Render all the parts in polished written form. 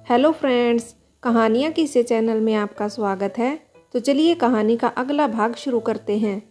Hello friends, कहानियाँ किस्से channel में आपका स्वागत है। तो चलिए कहानी का अगला भाग शुरू करते हैं।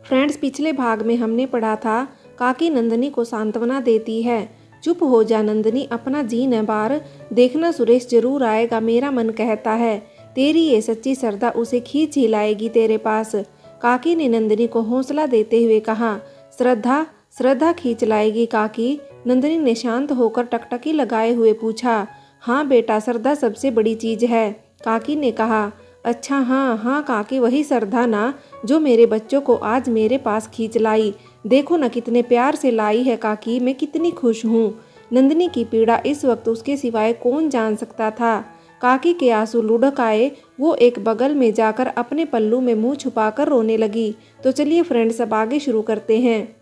फ्रेंड्स, पिछले भाग में हमने पढ़ा था काकी नंदनी को सांत्वना देती है। चुप हो जा नंदनी, अपना जी न बार, देखना सुरेश जरूर आएगा, मेरा मन कहता है। तेरी ये सच्ची श्रद्धा उसे खींच ही लाएगी तेरे पास। काकी ने नंदनी को हौसला देते हुए कहा। श्रद्धा श्रद्धा खींच लाएगी काकी? नंदनी ने शांत होकर टकटकी लगाए हुए पूछा। हाँ बेटा, श्रद्धा सबसे बड़ी चीज है, काकी ने कहा। अच्छा हाँ हाँ काकी, वही श्रद्धा ना जो मेरे बच्चों को आज मेरे पास खींच लाई। देखो न कितने प्यार से लाई है काकी, मैं कितनी खुश हूँ। नंदनी की पीड़ा इस वक्त उसके सिवाय कौन जान सकता था। काकी के आंसू लुढ़क आए। वो एक बगल में जाकर अपने पल्लू में मुंह छुपाकर रोने लगी। तो चलिए फ्रेंड्स, अब आगे शुरू करते हैं।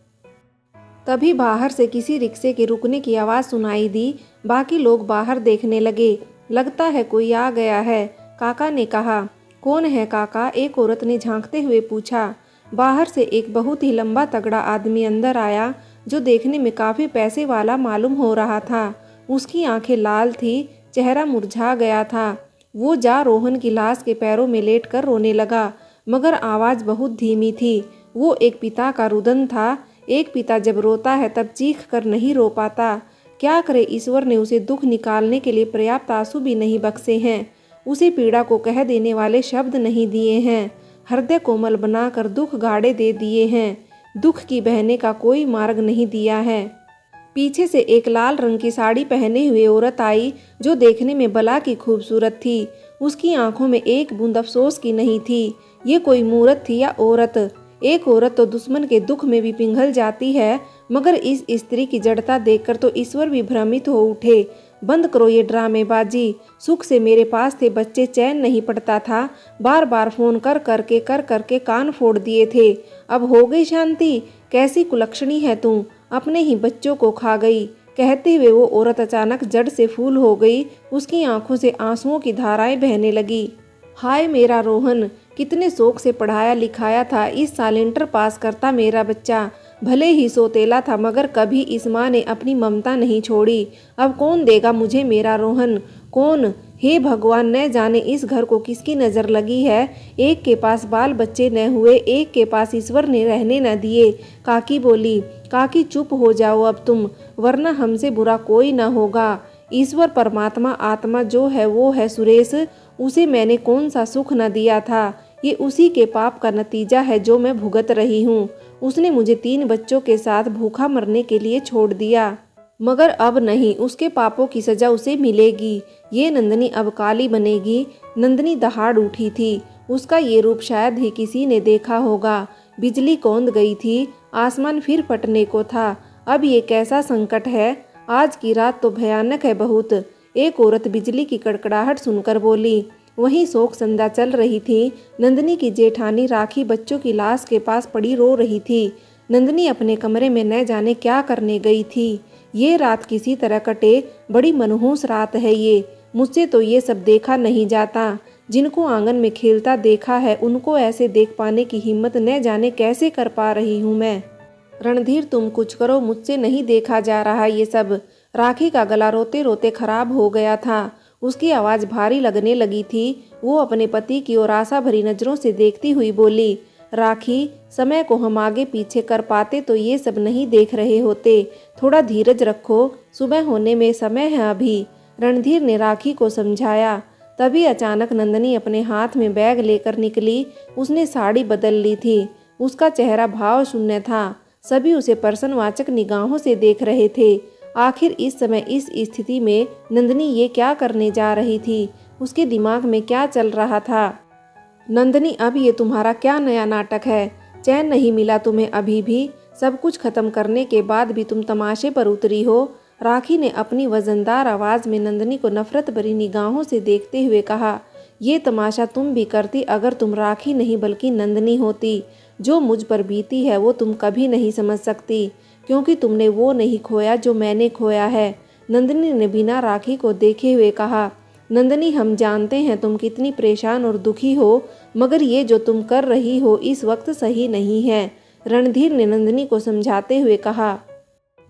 तभी बाहर से किसी रिक्शे के रुकने की आवाज़ सुनाई दी। बाकी लोग बाहर देखने लगे। लगता है कोई आ गया है, काका ने कहा। कौन है काका? एक औरत ने झांकते हुए पूछा। बाहर से एक बहुत ही लंबा तगड़ा आदमी अंदर आया, जो देखने में काफ़ी पैसे वाला मालूम हो रहा था। उसकी आंखें लाल थी, चेहरा मुरझा गया था। वो जा रोहन की लाश के पैरों में लेटकर रोने लगा, मगर आवाज़ बहुत धीमी थी। वो एक पिता का रुदन था। एक पिता जब रोता है तब चीख कर नहीं रो पाता। क्या करे, ईश्वर ने उसे दुख निकालने के लिए पर्याप्त आंसू भी नहीं बख्शे हैं। उसे पीड़ा को कह देने वाले शब्द नहीं दिए हैं। हृदय कोमल बनाकर दुख गाढ़े दे दिए हैं। दुख की बहने का कोई मार्ग नहीं दिया है। पीछे से एक लाल रंग की साड़ी पहने हुए औरत आई, जो देखने में बला की खूबसूरत थी। उसकी आंखों में एक बूंद अफसोस की नहीं थी। ये कोई मूरत थी या औरत? एक औरत तो दुश्मन के दुख में भी पिघल जाती है, मगर इस स्त्री की जड़ता देखकर तो ईश्वर भी भ्रमित हो उठे। बंद करो ये ड्रामेबाजी। सुख से मेरे पास थे बच्चे, चैन नहीं पड़ता था। बार बार फोन कर करके कान फोड़ दिए थे। अब हो गई शांति? कैसी कुलक्षणी है तू, अपने ही बच्चों को खा गई। कहते हुए वो औरत अचानक जड़ से फूल हो गई। उसकी आंखों से आंसुओं की धाराएं बहने लगी। हाय मेरा रोहन, कितने शौक से पढ़ाया लिखाया था, इस साल इंटर पास करता मेरा बच्चा। भले ही सोतेला था, मगर कभी इस माँ ने अपनी ममता नहीं छोड़ी। अब कौन देगा मुझे मेरा रोहन? कौन? हे भगवान, न जाने इस घर को किसकी नज़र लगी है। एक के पास बाल बच्चे न हुए, एक के पास ईश्वर ने रहने न दिए। काकी बोली। काकी चुप हो जाओ अब तुम, वरना हमसे बुरा कोई न होगा। ईश्वर परमात्मा आत्मा जो है वो है सुरेश। उसे मैंने कौन सा सुख न दिया था। ये उसी के पाप का नतीजा है जो मैं भुगत रही हूँ। उसने मुझे 3 बच्चों के साथ भूखा मरने के लिए छोड़ दिया, मगर अब नहीं, उसके पापों की सजा उसे मिलेगी। ये नंदनी अब काली बनेगी। नंदनी दहाड़ उठी थी। उसका ये रूप शायद ही किसी ने देखा होगा। बिजली कौंध गई थी, आसमान फिर फटने को था। अब ये कैसा संकट है? आज की रात तो भयानक है बहुत। एक औरत बिजली की कड़कड़ाहट सुनकर बोली। वहीं शोक संध्या चल रही थी। नंदनी की जेठानी राखी बच्चों की लाश के पास पड़ी रो रही थी। नंदनी अपने कमरे में न जाने क्या करने गई थी। ये रात किसी तरह कटे, बड़ी मनहूस रात है ये। मुझसे तो ये सब देखा नहीं जाता। जिनको आंगन में खेलता देखा है, उनको ऐसे देख पाने की हिम्मत न जाने कैसे कर पा रही हूँ मैं। रणधीर तुम कुछ करो, मुझसे नहीं देखा जा रहा ये सब। राखी का गला रोते रोते खराब हो गया था। उसकी आवाज़ भारी लगने लगी थी। वो अपने पति की ओर आशा भरी नज़रों से देखती हुई बोली। राखी, समय को हम आगे पीछे कर पाते तो ये सब नहीं देख रहे होते। थोड़ा धीरज रखो, सुबह होने में समय है अभी, रणधीर ने राखी को समझाया। तभी अचानक नंदनी अपने हाथ में बैग लेकर निकली। उसने साड़ी बदल ली थी। उसका चेहरा भाव शून्य था। सभी उसे प्रश्नवाचक निगाहों से देख रहे थे। आखिर इस समय इस स्थिति में नंदनी ये क्या करने जा रही थी? उसके दिमाग में क्या चल रहा था? नंदनी, अब ये तुम्हारा क्या नया नाटक है? चैन नहीं मिला तुम्हें अभी भी? सब कुछ खत्म करने के बाद भी तुम तमाशे पर उतरी हो? राखी ने अपनी वजनदार आवाज़ में नंदनी को नफरत भरी निगाहों से देखते हुए कहा। ये तमाशा तुम भी करती अगर तुम राखी नहीं बल्कि नंदनी होती। जो मुझ पर बीती है वो तुम कभी नहीं समझ सकती, क्योंकि तुमने वो नहीं खोया जो मैंने खोया है। नंदनी ने बिना राखी को देखे हुए कहा। नंदनी, हम जानते हैं तुम कितनी परेशान और दुखी हो, मगर ये जो तुम कर रही हो इस वक्त सही नहीं है, रणधीर ने नंदनी को समझाते हुए कहा।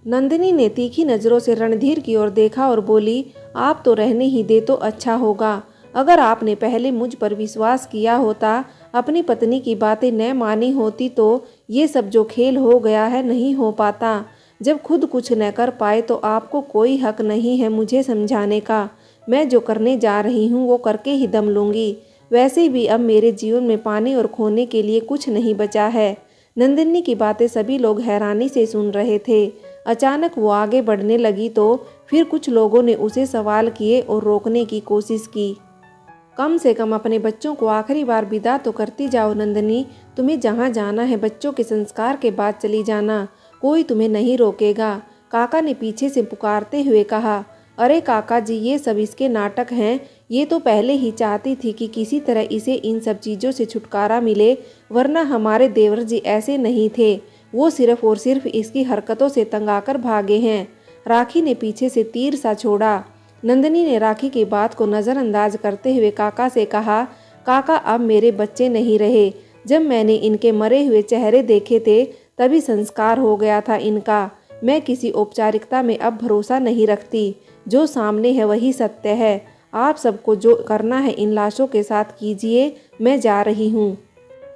नंदिनी ने तीखी नज़रों से रणधीर की ओर देखा और बोली, आप तो रहने ही दे तो अच्छा होगा। अगर आपने पहले मुझ पर विश्वास किया होता, अपनी पत्नी की बातें न मानी होती तो ये सब जो खेल हो गया है नहीं हो पाता। जब खुद कुछ न कर पाए तो आपको कोई हक नहीं है मुझे समझाने का। मैं जो करने जा रही हूँ वो करके ही दम लूँगी। वैसे भी अब मेरे जीवन में पाने और खोने के लिए कुछ नहीं बचा है। नंदिनी की बातें सभी लोग हैरानी से सुन रहे थे। अचानक वो आगे बढ़ने लगी तो फिर कुछ लोगों ने उसे सवाल किए और रोकने की कोशिश की। कम से कम अपने बच्चों को आखिरी बार विदा तो करती जाओ नंदिनी। तुम्हें जहाँ जाना है बच्चों के संस्कार के बाद चली जाना, कोई तुम्हें नहीं रोकेगा। काका ने पीछे से पुकारते हुए कहा, अरे काका जी, ये सब इसके नाटक हैं। ये तो पहले ही चाहती थी कि किसी तरह इसे इन सब चीज़ों से छुटकारा मिले, वरना हमारे देवर जी ऐसे नहीं थे। वो सिर्फ और सिर्फ इसकी हरकतों से तंग आकर भागे हैं। राखी ने पीछे से तीर सा छोड़ा। नंदिनी ने राखी की बात को नज़रअंदाज करते हुए काका से कहा, काका अब मेरे बच्चे नहीं रहे। जब मैंने इनके मरे हुए चेहरे देखे थे तभी संस्कार हो गया था इनका। मैं किसी औपचारिकता में अब भरोसा नहीं रखती। जो सामने है वही सत्य है। आप सबको जो करना है इन लाशों के साथ कीजिए। मैं जा रही हूँ।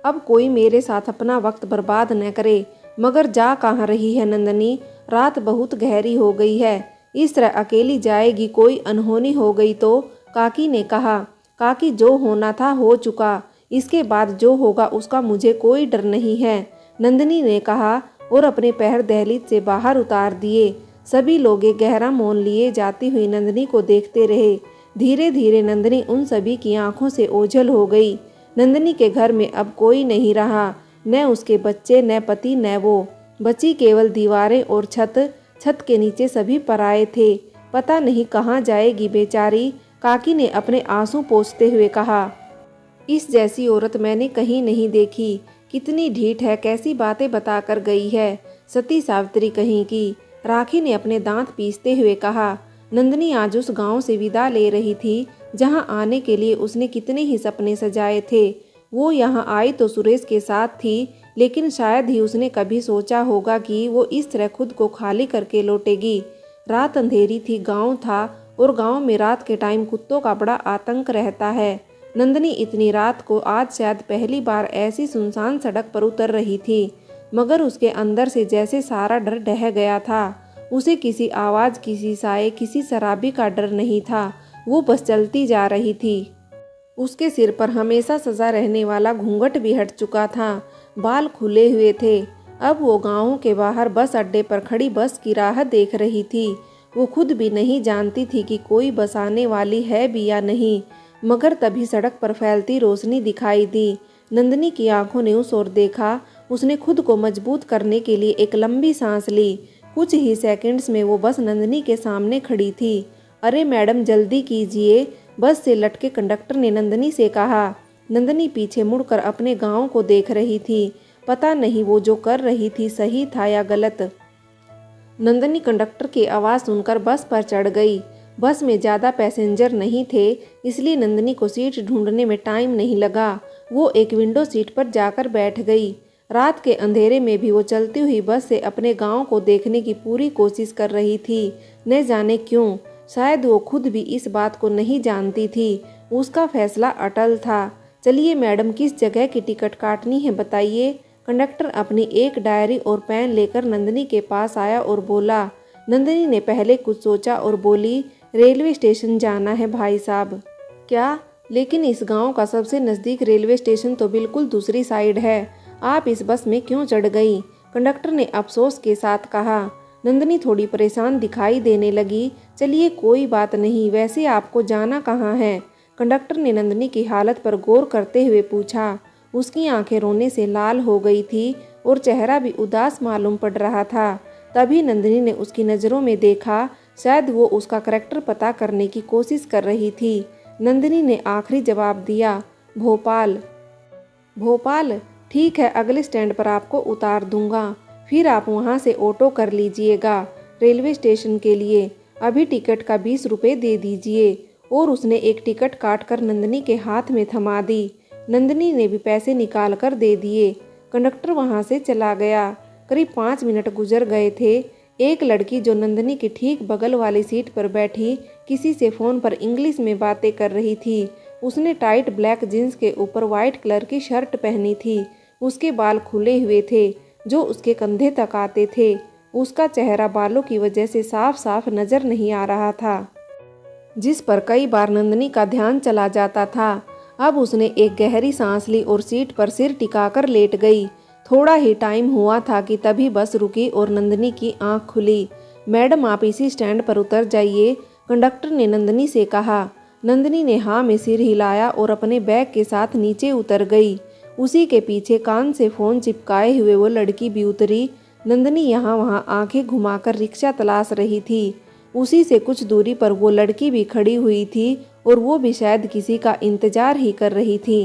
अब कोई मेरे साथ अपना वक्त बर्बाद न करे। मगर जा कहाँ रही है नंदिनी? रात बहुत गहरी हो गई है। इस तरह अकेली जाएगी? कोई अनहोनी हो गई तो? काकी ने कहा। काकी, जो होना था हो चुका। इसके बाद जो होगा उसका मुझे कोई डर नहीं है, नंदिनी ने कहा और अपने पैर दहलीज से बाहर उतार दिए। सभी लोग एक गहरा मौन लिए जाती हुई नंदिनी को देखते रहे। धीरे धीरे नंदिनी उन सभी की आंखों से ओझल हो गई। नंदिनी के घर में अब कोई नहीं रहा, न उसके बच्चे, न पति, न वो। बची केवल दीवारें और छत। छत के नीचे सभी पराए थे। पता नहीं कहाँ जाएगी बेचारी, काकी ने अपने आंसू पोंछते हुए कहा। इस जैसी औरत मैंने कहीं नहीं देखी। कितनी ढीठ है, कैसी बातें बताकर गई है, सती सावित्री कहीं की। राखी ने अपने दांत पीसते हुए कहा। नंदिनी आज उस गांव से विदा ले रही थी जहां आने के लिए उसने कितने ही सपने सजाए थे। वो यहाँ आई तो सुरेश के साथ थी, लेकिन शायद ही उसने कभी सोचा होगा कि वो इस तरह खुद को खाली करके लौटेगी। रात अंधेरी थी, गांव था और गांव में रात के टाइम कुत्तों का बड़ा आतंक रहता है। नंदिनी इतनी रात को आज शायद पहली बार ऐसी सुनसान सड़क पर उतर रही थी, मगर उसके अंदर से जैसे सारा डर ढह गया था। उसे किसी आवाज़, किसी साए, किसी शराबी का डर नहीं था। वो बस चलती जा रही थी। उसके सिर पर हमेशा सजा रहने वाला घूंघट भी हट चुका था, बाल खुले हुए थे। अब वो गाँव के बाहर बस अड्डे पर खड़ी बस की राह देख रही थी। वो खुद भी नहीं जानती थी कि कोई बस आने वाली है भी या नहीं, मगर तभी सड़क पर फैलती रोशनी दिखाई दी। नंदिनी की आंखों ने उस ओर देखा। उसने खुद को मजबूत करने के लिए एक लंबी सांस ली। कुछ ही सेकंड्स में वो बस नंदिनी के सामने खड़ी थी। अरे मैडम, जल्दी कीजिए, बस से लटके कंडक्टर ने नंदिनी से कहा। नंदिनी पीछे मुड़कर अपने गांव को देख रही थी। पता नहीं वो जो कर रही थी सही था या गलत। नंदिनी कंडक्टर की आवाज़ सुनकर बस पर चढ़ गई। बस में ज़्यादा पैसेंजर नहीं थे, इसलिए नंदिनी को सीट ढूंढने में टाइम नहीं लगा। वो एक विंडो सीट पर जाकर बैठ गई। रात के अंधेरे में भी वो चलती हुई बस से अपने गांव को देखने की पूरी कोशिश कर रही थी। न जाने क्यों, शायद वो खुद भी इस बात को नहीं जानती थी। उसका फैसला अटल था। चलिए मैडम, किस जगह की टिकट काटनी है बताइए। कंडक्टर अपनी एक डायरी और पेन लेकर नंदिनी के पास आया और बोला। नंदिनी ने पहले कुछ सोचा और बोली, रेलवे स्टेशन जाना है भाई साहब। क्या? लेकिन इस गांव का सबसे नज़दीक रेलवे स्टेशन तो बिल्कुल दूसरी साइड है। आप इस बस में क्यों चढ़ गई? कंडक्टर ने अफसोस के साथ कहा। नंदिनी थोड़ी परेशान दिखाई देने लगी। चलिए कोई बात नहीं, वैसे आपको जाना कहाँ है? कंडक्टर ने नंदिनी की हालत पर गौर करते हुए पूछा। उसकी आंखें रोने से लाल हो गई थी और चेहरा भी उदास मालूम पड़ रहा था। तभी नंदिनी ने उसकी नज़रों में देखा। शायद वो उसका करैक्टर पता करने की कोशिश कर रही थी। नंदिनी ने आखिरी जवाब दिया, भोपाल। भोपाल? ठीक है, अगले स्टैंड पर आपको उतार दूंगा, फिर आप वहां से ऑटो कर लीजिएगा रेलवे स्टेशन के लिए। अभी टिकट का 20 रुपये दे दीजिए। और उसने एक टिकट काटकर नंदिनी के हाथ में थमा दी। नंदिनी ने भी पैसे निकाल कर दे दिए। कंडक्टर वहां से चला गया। करीब 5 मिनट गुजर गए थे एक लड़की जो नंदिनी की ठीक बगल वाली सीट पर बैठी किसी से फ़ोन पर इंग्लिश में बातें कर रही थी। उसने टाइट ब्लैक जीन्स के ऊपर वाइट कलर की शर्ट पहनी थी। उसके बाल खुले हुए थे जो उसके कंधे तक आते थे। उसका चेहरा बालों की वजह से साफ साफ नज़र नहीं आ रहा था, जिस पर कई बार नंदिनी का ध्यान चला जाता था। अब उसने एक गहरी सांस ली और सीट पर सिर टिकाकर लेट गई। थोड़ा ही टाइम हुआ था कि तभी बस रुकी और नंदिनी की आंख खुली। मैडम, आप इसी स्टैंड पर उतर जाइए, कंडक्टर ने नंदिनी से कहा। नंदिनी ने हाँ में सिर हिलाया और अपने बैग के साथ नीचे उतर गई। उसी के पीछे कान से फ़ोन चिपकाए हुए वो लड़की भी उतरी। नंदिनी यहाँ वहाँ आंखें घुमाकर रिक्शा तलाश रही थी। उसी से कुछ दूरी पर वो लड़की भी खड़ी हुई थी और वो भी शायद किसी का इंतजार ही कर रही थी।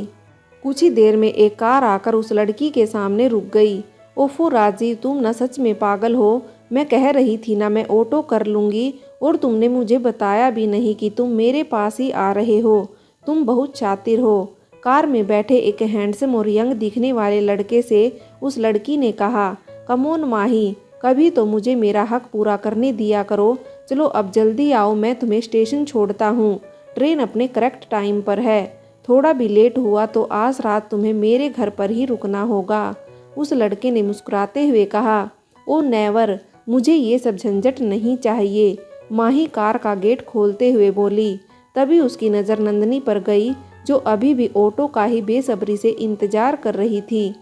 कुछ ही देर में एक कार आकर उस लड़की के सामने रुक गई। ओफो राजीव, तुम ना सच में पागल हो। मैं कह रही थी ना मैं ऑटो कर लूँगी, और तुमने मुझे बताया भी नहीं कि तुम मेरे पास ही आ रहे हो। तुम बहुत शातिर हो। कार में बैठे एक हैंडसम और यंग दिखने वाले लड़के से उस लड़की ने कहा, कमोन माही, कभी तो मुझे मेरा हक पूरा करने दिया करो। चलो अब जल्दी आओ, मैं तुम्हें स्टेशन छोड़ता हूँ। ट्रेन अपने करेक्ट टाइम पर है। थोड़ा भी लेट हुआ तो आज रात तुम्हें मेरे घर पर ही रुकना होगा। उस लड़के ने मुस्कुराते हुए कहा, ओ नेवर, मुझे ये सब झंझट नहीं चाहिए। माही कार का गेट खोलते हुए बोली। तभी उसकी नज़र नंदिनी पर गई जो अभी भी ऑटो का ही बेसब्री से इंतजार कर रही थी।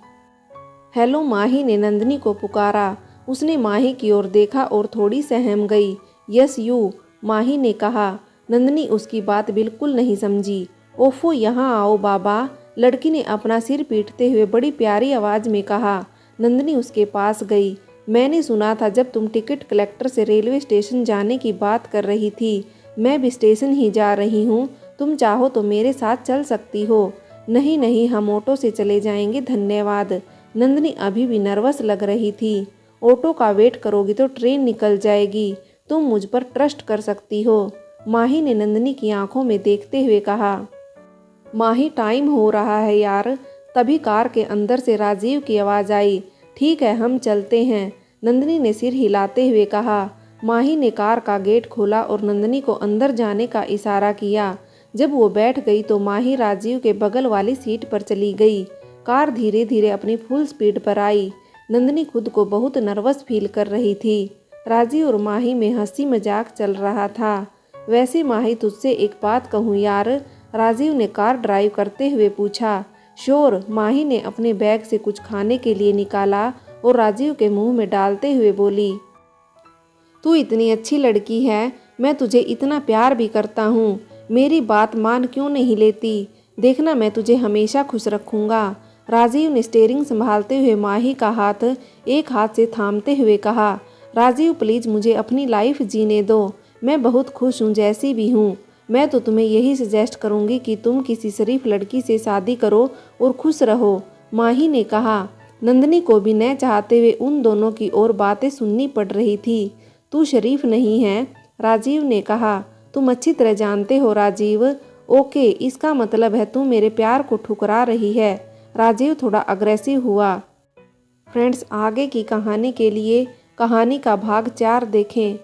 हेलो, माही ने नंदिनी को पुकारा। उसने माही की ओर देखा और थोड़ी सहम गई। यस यू, माही ने कहा। नंदिनी उसकी बात बिल्कुल नहीं समझी। ओफो, यहाँ आओ बाबा, लड़की ने अपना सिर पीटते हुए बड़ी प्यारी आवाज़ में कहा। नंदिनी उसके पास गई। मैंने सुना था जब तुम टिकट कलेक्टर से रेलवे स्टेशन जाने की बात कर रही थी। मैं भी स्टेशन ही जा रही हूँ। तुम चाहो तो मेरे साथ चल सकती हो। नहीं नहीं, हम ऑटो से चले जाएंगे, धन्यवाद। नंदिनी अभी भी नर्वस लग रही थी। ऑटो का वेट करोगी तो ट्रेन निकल जाएगी। तुम मुझ पर ट्रस्ट कर सकती हो, माही ने नंदिनी की आंखों में देखते हुए कहा। माही, टाइम हो रहा है यार। तभी कार के अंदर से राजीव की आवाज़ आई। ठीक है, हम चलते हैं, नंदिनी ने सिर हिलाते हुए कहा। माही ने कार का गेट खोला और नंदिनी को अंदर जाने का इशारा किया। जब वो बैठ गई तो माही राजीव के बगल वाली सीट पर चली गई। कार धीरे धीरे अपनी फुल स्पीड पर आई। नंदिनी खुद को बहुत नर्वस फील कर रही थी। राजीव और माही में हंसी मजाक चल रहा था। वैसे माही, तुझसे एक बात कहूँ यार, राजीव ने कार ड्राइव करते हुए पूछा। श्योर, माही ने अपने बैग से कुछ खाने के लिए निकाला और राजीव के मुंह में डालते हुए बोली। तू इतनी अच्छी लड़की है, मैं तुझे इतना प्यार भी करता हूँ। मेरी बात मान क्यों नहीं लेती? देखना, मैं तुझे हमेशा खुश रखूँगा। राजीव ने स्टीयरिंग संभालते हुए माही का हाथ एक हाथ से थामते हुए कहा। राजीव, प्लीज़ मुझे अपनी लाइफ जीने दो। मैं बहुत खुश हूँ जैसी भी हूँ। मैं तो तुम्हें यही सजेस्ट करूँगी कि तुम किसी शरीफ लड़की से शादी करो और खुश रहो, माही ने कहा। नंदिनी को भी न चाहते हुए उन दोनों की ओर बातें सुननी पड़ रही थी। तू शरीफ नहीं है, राजीव ने कहा। तुम अच्छी तरह जानते हो राजीव। ओके, इसका मतलब है तुम मेरे प्यार को ठुकरा रही है। राजीव थोड़ा अग्रेसिव हुआ। फ्रेंड्स, आगे की कहानी के लिए कहानी का भाग 4 देखें।